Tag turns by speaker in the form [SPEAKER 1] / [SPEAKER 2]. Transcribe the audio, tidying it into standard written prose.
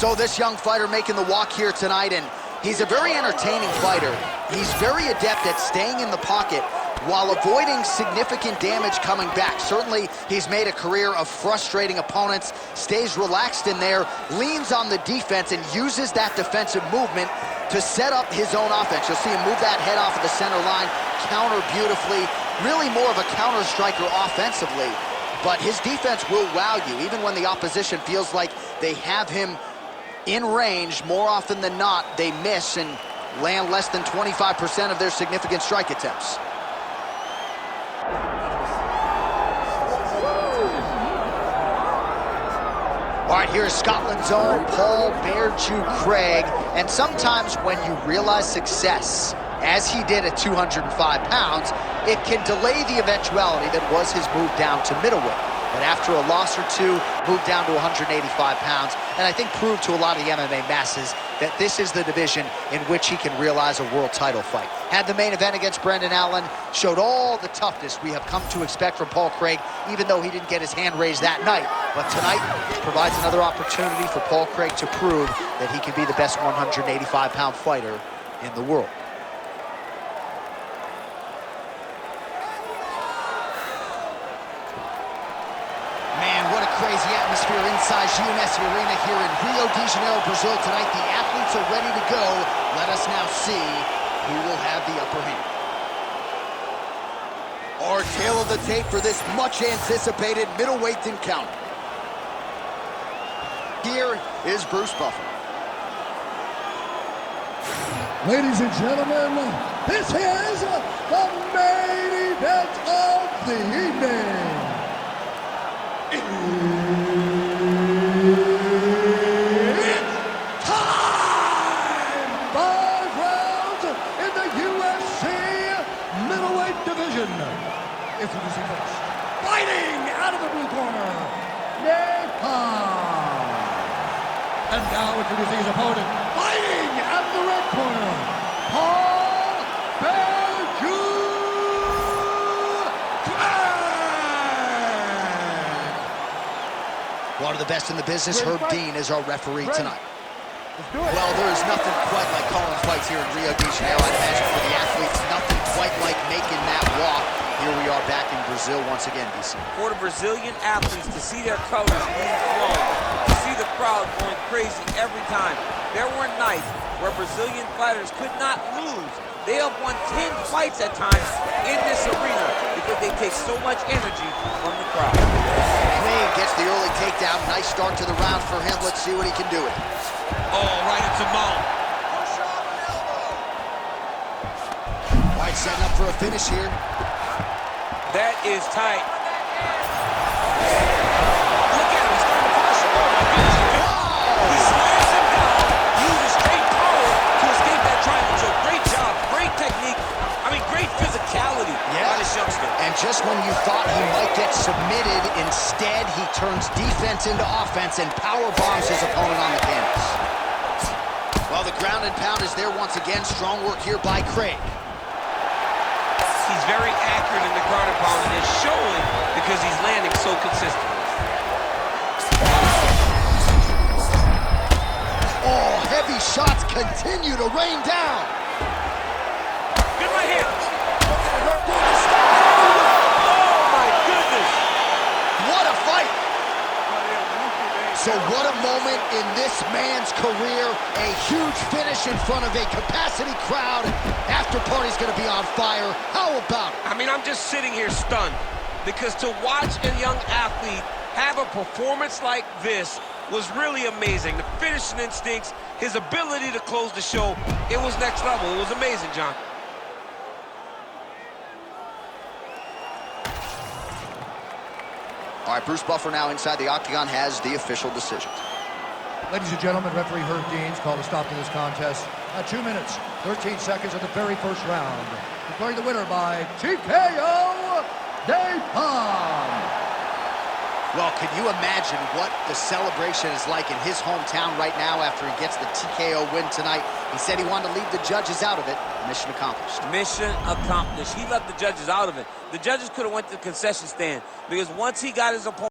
[SPEAKER 1] So this young fighter making the walk here tonight, and he's a very entertaining fighter. He's very adept at staying in the pocket while avoiding significant damage coming back. Certainly, he's made a career of frustrating opponents, stays relaxed in there, leans on the defense, and uses that defensive movement to set up his own offense. You'll see him move that head off of the center line, counter beautifully, really more of a counter striker offensively. But his defense will wow you, even when the opposition feels like they have him in range. More often than not, they miss and land less than 25% of their significant strike attempts. All right, here's Scotland's own Paul Bear Chew Craig. And sometimes when you realize success, as he did at 205 pounds, it can delay the eventuality that was his move down to middleweight. But after a loss or two, moved down to 185 pounds, and I think proved to a lot of the MMA masses that this is the division in which he can realize a world title fight. Had the main event against Brendan Allen, showed all the toughness we have come to expect from Paul Craig, even though he didn't get his hand raised that night. But tonight provides another opportunity for Paul Craig to prove that he can be the best 185-pound fighter in the world. Crazy atmosphere inside GMS Arena here in Rio de Janeiro, Brazil tonight. The athletes are ready to go. Let us now see who will have the upper hand. Our tail of the tape for this much anticipated middleweight encounter. Here is Bruce Buffer.
[SPEAKER 2] Ladies and gentlemen, this is the main event of the evening. It's time! 5 rounds in the UFC middleweight division. Introducing first, fighting out of the blue corner, Napalm. And now introducing his opponent, fighting out of the red corner, Paul Bear Chew Craig.
[SPEAKER 1] One of the best in the business, Herb Dean, is our referee tonight.
[SPEAKER 2] Let's do it.
[SPEAKER 1] Well, there is nothing quite like calling fights here in Rio de Janeiro. I'd imagine for the athletes, nothing quite like making that walk. Here we are back in Brazil once again, DC.
[SPEAKER 3] For the Brazilian athletes to see their colors being flown, to see the crowd going crazy every time. There were nights where Brazilian fighters could not lose. They have won 10 fights at times in this arena because they take so much energy from the crowd.
[SPEAKER 1] Craig gets the early takedown. Nice start to the round for him. Let's see what he can do with it.
[SPEAKER 3] Oh, right into mount.
[SPEAKER 1] All right, setting up for a finish here.
[SPEAKER 3] That is tight. Look at him, he's starting to finish. Oh my goodness. He slams him down, uses straight power to escape that triangle choke. Great job, great technique. I mean, great physicality by this youngster.
[SPEAKER 1] And just when you thought he might get submitted, instead he turns defense into offense and power bombs his opponent on the canvas. Well, the ground and pound is there once again. Strong work here by Craig.
[SPEAKER 3] He's very accurate in the ground and pound, and it's showing because he's landing so consistently.
[SPEAKER 1] Oh, heavy shots continue to rain down.
[SPEAKER 3] Good right hand. Oh, my goodness.
[SPEAKER 1] What a fight. So what a moment in this man's career. A huge finish in front of a capacity crowd. After party's going to be on fire. How about it?
[SPEAKER 3] I mean, I'm just sitting here stunned because to watch a young athlete have a performance like this was really amazing. The finishing instincts, his ability to close the show, it was next level. It was amazing, John.
[SPEAKER 1] All right, Bruce Buffer now inside the octagon has the official decision.
[SPEAKER 2] Ladies and gentlemen, referee Herb Dean's called a stop to this contest at 2 minutes, 13 seconds of the very first round. Declaring the winner by TKO, Napalm.
[SPEAKER 1] Well, can you imagine what the celebration is like in his hometown right now after he gets the TKO win tonight? He said he wanted to leave the judges out of it. Mission accomplished.
[SPEAKER 3] Mission accomplished. He left the judges out of it. The judges could have went to the concession stand because once he got his opponent